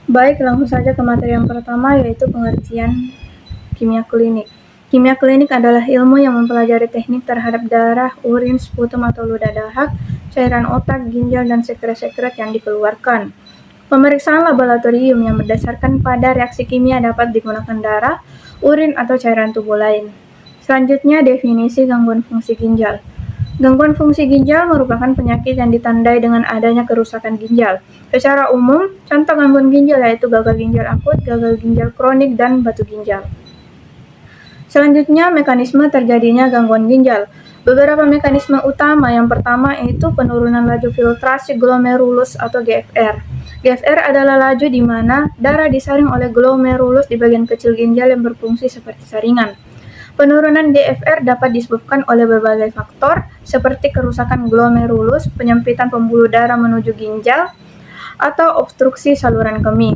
Baik, langsung saja ke materi yang pertama, yaitu pengertian kimia klinik. Kimia klinik adalah ilmu yang mempelajari teknik terhadap darah, urin, sputum atau ludah dahak, cairan otak, ginjal, dan sekret-sekret yang dikeluarkan. Pemeriksaan laboratorium yang berdasarkan pada reaksi kimia dapat digunakan darah, urin, atau cairan tubuh lain. Selanjutnya, definisi gangguan fungsi ginjal. Gangguan fungsi ginjal merupakan penyakit yang ditandai dengan adanya kerusakan ginjal. Secara umum, contoh gangguan ginjal yaitu gagal ginjal akut, gagal ginjal kronik, dan batu ginjal. Selanjutnya, mekanisme terjadinya gangguan ginjal. Beberapa mekanisme utama, yang pertama yaitu penurunan laju filtrasi glomerulus atau GFR. GFR adalah laju di mana darah disaring oleh glomerulus di bagian kecil ginjal yang berfungsi seperti saringan. Penurunan GFR dapat disebabkan oleh berbagai faktor seperti kerusakan glomerulus, penyempitan pembuluh darah menuju ginjal, atau obstruksi saluran kemih.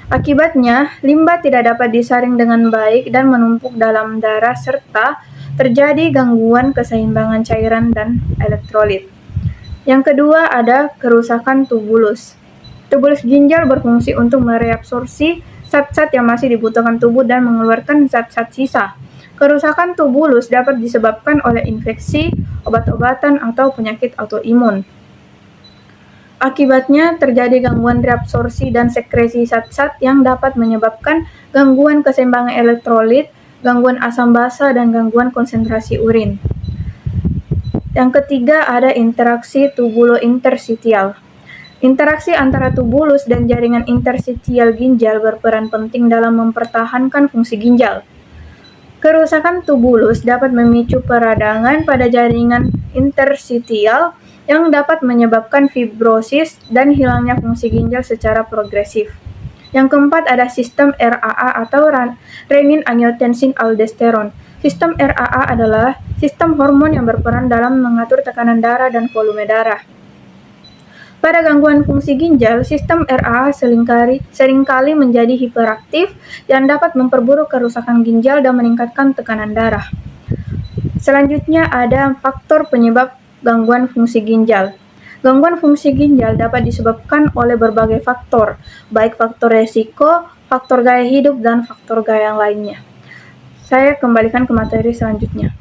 Akibatnya, limbah tidak dapat disaring dengan baik dan menumpuk dalam darah serta terjadi gangguan keseimbangan cairan dan elektrolit. Yang kedua ada kerusakan tubulus. Tubulus ginjal berfungsi untuk mereabsorpsi zat-zat yang masih dibutuhkan tubuh dan mengeluarkan zat-zat sisa. Kerusakan tubulus dapat disebabkan oleh infeksi, obat-obatan, atau penyakit autoimun. Akibatnya terjadi gangguan reabsorpsi dan sekresi zat-zat yang dapat menyebabkan gangguan keseimbangan elektrolit, gangguan asam basa, dan gangguan konsentrasi urin. Yang ketiga ada interaksi tubulo-interstitial. Interaksi antara tubulus dan jaringan interstitial ginjal berperan penting dalam mempertahankan fungsi ginjal. Kerusakan tubulus dapat memicu peradangan pada jaringan interstitial yang dapat menyebabkan fibrosis dan hilangnya fungsi ginjal secara progresif. Yang keempat ada sistem RAA atau renin-angiotensin-aldosteron. Sistem RAA adalah sistem hormon yang berperan dalam mengatur tekanan darah dan volume darah. Pada gangguan fungsi ginjal, sistem RAA seringkali menjadi hiperaktif yang dapat memperburuk kerusakan ginjal dan meningkatkan tekanan darah. Selanjutnya ada faktor penyebab gangguan fungsi ginjal. Gangguan fungsi ginjal dapat disebabkan oleh berbagai faktor, baik faktor resiko, faktor gaya hidup, dan faktor gaya yang lainnya. Saya kembalikan ke materi selanjutnya.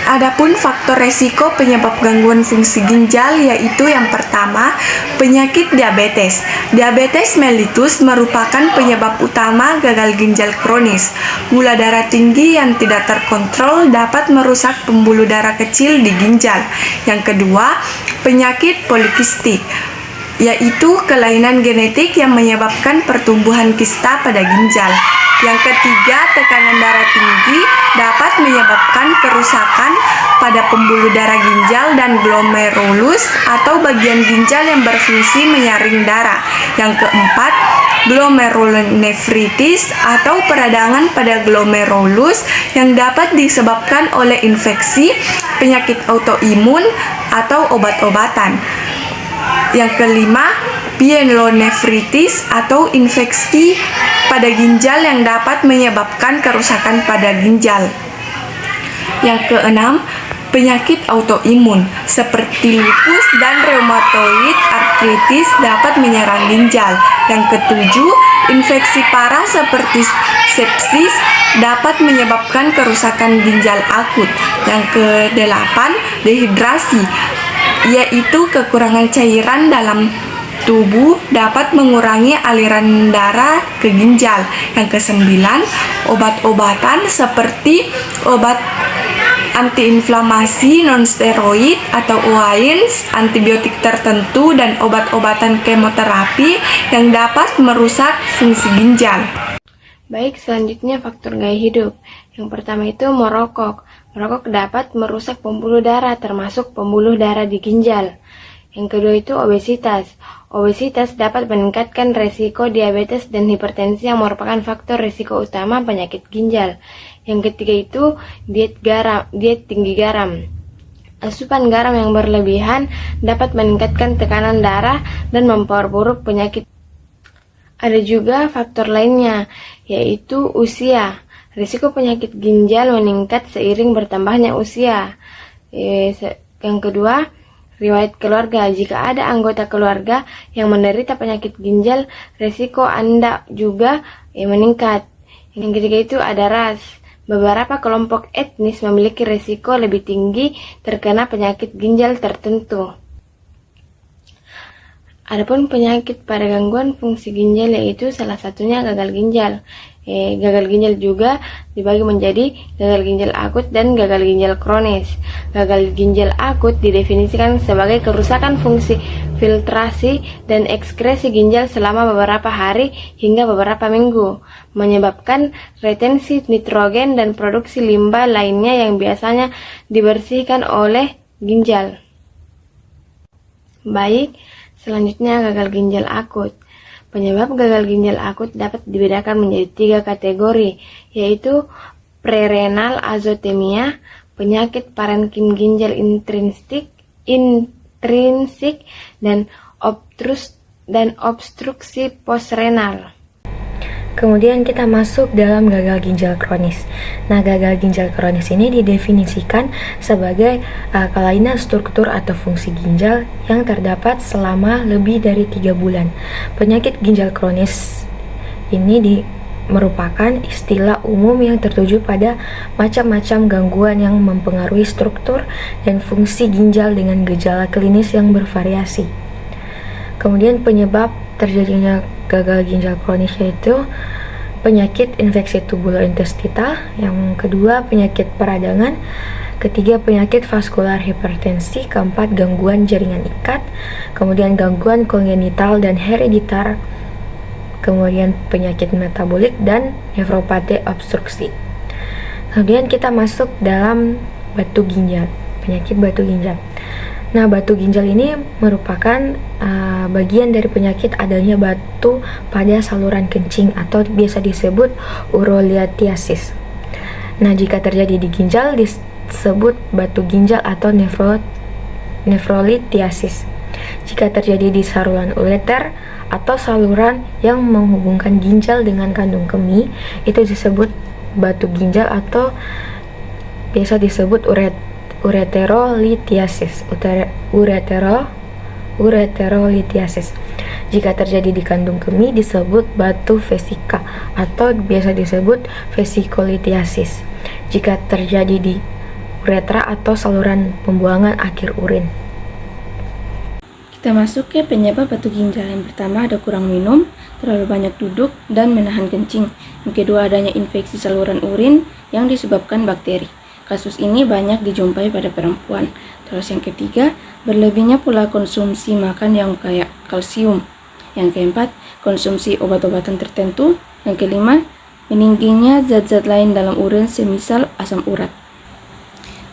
Adapun faktor resiko penyebab gangguan fungsi ginjal yaitu yang pertama, penyakit diabetes. Diabetes mellitus merupakan penyebab utama gagal ginjal kronis. Gula darah tinggi yang tidak terkontrol dapat merusak pembuluh darah kecil di ginjal. Yang kedua, penyakit polikistik, yaitu kelainan genetik yang menyebabkan pertumbuhan kista pada ginjal. Yang ketiga, tekanan darah tinggi dapat menyebabkan kerusakan pada pembuluh darah ginjal dan glomerulus atau bagian ginjal yang berfungsi menyaring darah. Yang keempat, glomerulonefritis atau peradangan pada glomerulus yang dapat disebabkan oleh infeksi, penyakit autoimun, atau obat-obatan. Yang kelima, pyelonefritis atau infeksi pada ginjal yang dapat menyebabkan kerusakan pada ginjal. Yang keenam, penyakit autoimun seperti lupus dan rheumatoid arthritis dapat menyerang ginjal. Yang ketujuh, infeksi parah seperti sepsis dapat menyebabkan kerusakan ginjal akut. Yang kedelapan, dehidrasi, yaitu kekurangan cairan dalam tubuh dapat mengurangi aliran darah ke ginjal. Yang kesembilan, obat-obatan seperti obat antiinflamasi non-steroid atau OAINS, antibiotik tertentu, dan obat-obatan kemoterapi yang dapat merusak fungsi ginjal. Baik, selanjutnya faktor gaya hidup. Yang pertama itu merokok. Merokok dapat merusak pembuluh darah, termasuk pembuluh darah di ginjal. Yang kedua itu obesitas. Obesitas dapat meningkatkan resiko diabetes dan hipertensi yang merupakan faktor resiko utama penyakit ginjal. Yang ketiga itu diet tinggi garam. Asupan garam yang berlebihan dapat meningkatkan tekanan darah dan memperburuk penyakit. Ada juga faktor lainnya, yaitu usia. Risiko penyakit ginjal meningkat seiring bertambahnya usia. Yang kedua, Riwayat keluarga. Jika ada anggota keluarga yang menderita penyakit ginjal, risiko Anda juga meningkat. Yang ketiga itu ada ras. Beberapa kelompok etnis memiliki risiko lebih tinggi terkena penyakit ginjal tertentu. Adapun penyakit pada gangguan fungsi ginjal yaitu salah satunya gagal ginjal. Gagal ginjal juga dibagi menjadi gagal ginjal akut dan gagal ginjal kronis. Gagal ginjal akut didefinisikan sebagai kerusakan fungsi filtrasi dan ekskresi ginjal selama beberapa hari hingga beberapa minggu, menyebabkan retensi nitrogen dan produksi limbah lainnya yang biasanya dibersihkan oleh ginjal. Baik, selanjutnya gagal ginjal akut. Penyebab gagal ginjal akut dapat dibedakan menjadi 3 kategori, yaitu prerenal azotemia, penyakit parenkim ginjal intrinsik, dan obstruksi postrenal. Kemudian kita masuk dalam gagal ginjal kronis. Nah, gagal ginjal kronis ini didefinisikan sebagai kelainan struktur atau fungsi ginjal yang terdapat selama lebih dari 3 bulan. Penyakit ginjal kronis ini merupakan istilah umum yang tertuju pada macam-macam gangguan yang mempengaruhi struktur dan fungsi ginjal dengan gejala klinis yang bervariasi. Kemudian penyebab terjadinya gagal ginjal kronis yaitu penyakit infeksi tubulointestinal, yang kedua penyakit peradangan, ketiga penyakit vaskular hipertensi, keempat gangguan jaringan ikat, kemudian gangguan kongenital dan hereditar, kemudian penyakit metabolik dan nefropati obstruksi. Kemudian kita masuk dalam batu ginjal, penyakit batu ginjal. Nah, batu ginjal ini merupakan bagian dari penyakit adanya batu pada saluran kencing atau biasa disebut urolithiasis. Nah, jika terjadi di ginjal disebut batu ginjal atau nefrolithiasis. Jika terjadi di saluran ureter atau saluran yang menghubungkan ginjal dengan kandung kemih, itu disebut batu ginjal atau biasa disebut ureterolithiasis. Ureterolithiasis. Jika terjadi di kandung kemih disebut batu vesika atau biasa disebut vesikolithiasis. Jika terjadi di uretra atau saluran pembuangan akhir urin. Kita masuk ke penyebab batu ginjal. Yang pertama ada kurang minum, terlalu banyak duduk, dan menahan kencing. Yang kedua adanya infeksi saluran urin yang disebabkan bakteri. Kasus ini banyak dijumpai pada perempuan. Terus yang ketiga, berlebihnya pula konsumsi makan yang kaya kalsium. Yang keempat, konsumsi obat-obatan tertentu. Yang kelima, meningginya zat-zat lain dalam urin semisal asam urat.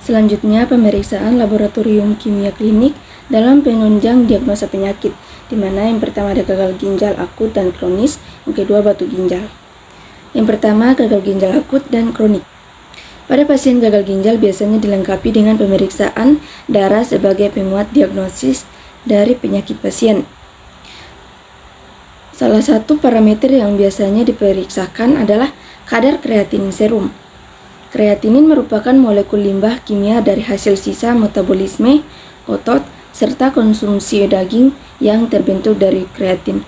Selanjutnya, pemeriksaan laboratorium kimia klinik dalam penunjang diagnosa penyakit, di mana yang pertama ada gagal ginjal akut dan kronis, yang kedua batu ginjal. Yang pertama, gagal ginjal akut dan kronik. Pada pasien gagal ginjal biasanya dilengkapi dengan pemeriksaan darah sebagai penguat diagnosis dari penyakit pasien. Salah satu parameter yang biasanya diperiksakan adalah kadar kreatinin serum. Kreatinin merupakan molekul limbah kimia dari hasil sisa metabolisme otot serta konsumsi daging yang terbentuk dari kreatin.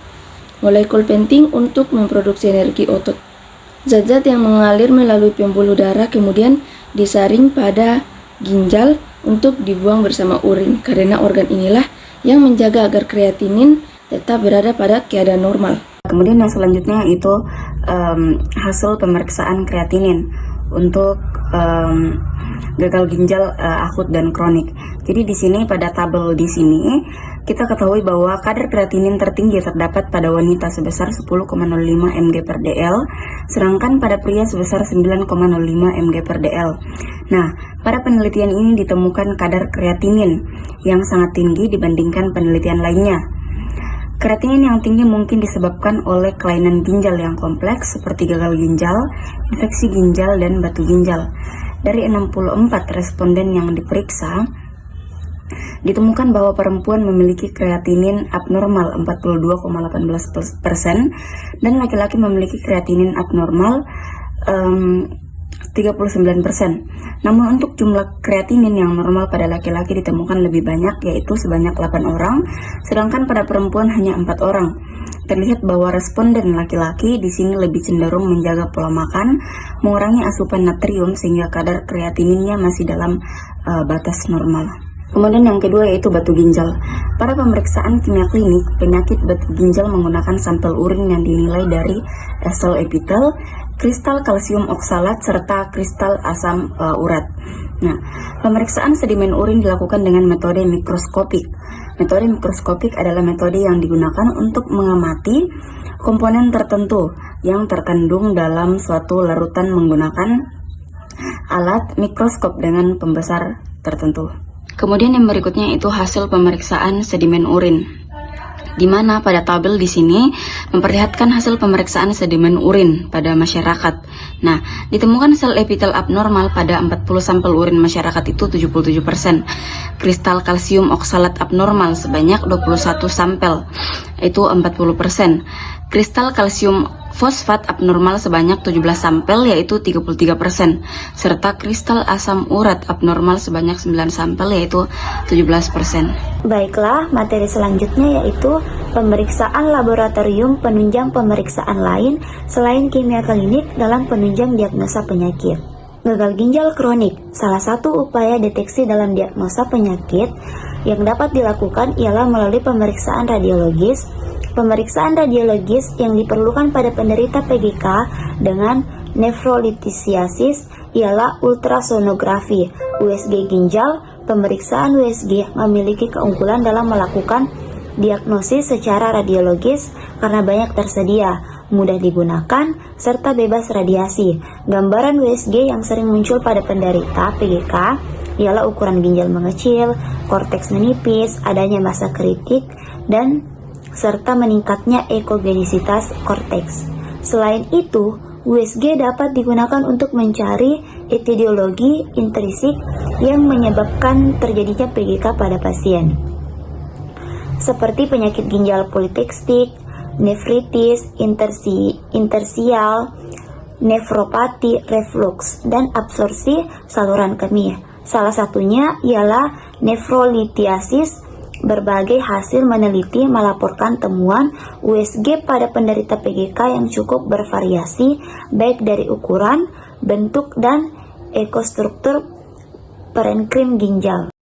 Molekul penting untuk memproduksi energi otot. Zat-zat yang mengalir melalui pembuluh darah kemudian disaring pada ginjal untuk dibuang bersama urin, karena organ inilah yang menjaga agar kreatinin tetap berada pada keadaan normal. Kemudian yang selanjutnya itu hasil pemeriksaan kreatinin untuk gagal ginjal akut dan kronik. Jadi di sini pada tabel di sini kita ketahui bahwa kadar kreatinin tertinggi terdapat pada wanita sebesar 10,05 mg per dl, sedangkan pada pria sebesar 9,05 mg per dl. Nah, pada penelitian ini ditemukan kadar kreatinin yang sangat tinggi dibandingkan penelitian lainnya. Kreatinin yang tinggi mungkin disebabkan oleh kelainan ginjal yang kompleks seperti gagal ginjal, infeksi ginjal, dan batu ginjal. Dari 64 responden yang diperiksa, ditemukan bahwa perempuan memiliki kreatinin abnormal 42,18% dan laki-laki memiliki kreatinin abnormal 39%. Namun untuk jumlah kreatinin yang normal pada laki-laki ditemukan lebih banyak, yaitu sebanyak 8 orang, sedangkan pada perempuan hanya 4 orang. Terlihat bahwa responden laki-laki di sini lebih cenderung menjaga pola makan, mengurangi asupan natrium sehingga kadar kreatininnya masih dalam batas normal. Kemudian yang kedua yaitu batu ginjal. Pada pemeriksaan kimia klinik, penyakit batu ginjal menggunakan sampel urin yang dinilai dari sel epitel, kristal kalsium oksalat, serta kristal asam urat. Nah, pemeriksaan sedimen urin dilakukan dengan metode mikroskopik. Metode mikroskopik adalah metode yang digunakan untuk mengamati komponen tertentu yang terkandung dalam suatu larutan menggunakan alat mikroskop dengan pembesar tertentu. Kemudian yang berikutnya itu hasil pemeriksaan sedimen urin, di mana pada tabel di sini memperlihatkan hasil pemeriksaan sedimen urin pada masyarakat. Nah, ditemukan sel epitel abnormal pada 40 sampel urin masyarakat itu 77%. Kristal kalsium oksalat abnormal sebanyak 21 sampel, itu 40%. Kristal kalsium fosfat abnormal sebanyak 17 sampel, yaitu 33%. Serta kristal asam urat abnormal sebanyak 9 sampel, yaitu 17%. Baiklah, materi selanjutnya yaitu pemeriksaan laboratorium penunjang pemeriksaan lain selain kimia klinik dalam penunjang diagnosa penyakit. Gagal ginjal kronik, salah satu upaya deteksi dalam diagnosa penyakit yang dapat dilakukan ialah melalui pemeriksaan radiologis. Pemeriksaan radiologis yang diperlukan pada penderita PGK dengan nefrolitisiasis ialah ultrasonografi USG ginjal. Pemeriksaan USG memiliki keunggulan dalam melakukan diagnosis secara radiologis karena banyak tersedia, mudah digunakan, serta bebas radiasi. Gambaran USG yang sering muncul pada penderita PGK ialah ukuran ginjal mengecil, korteks menipis, adanya massa kritik, dan serta meningkatnya ekogenisitas korteks. Selain itu, USG dapat digunakan untuk mencari etiologi intrinsik yang menyebabkan terjadinya PGK pada pasien, seperti penyakit ginjal politekstik, nefritis, intersial, nefropati, reflux, dan absorpsi saluran kemih. Salah satunya ialah nefrolitiasis. Berbagai hasil meneliti melaporkan temuan USG pada penderita PGK yang cukup bervariasi baik dari ukuran, bentuk, dan ekostruktur parenkrim ginjal.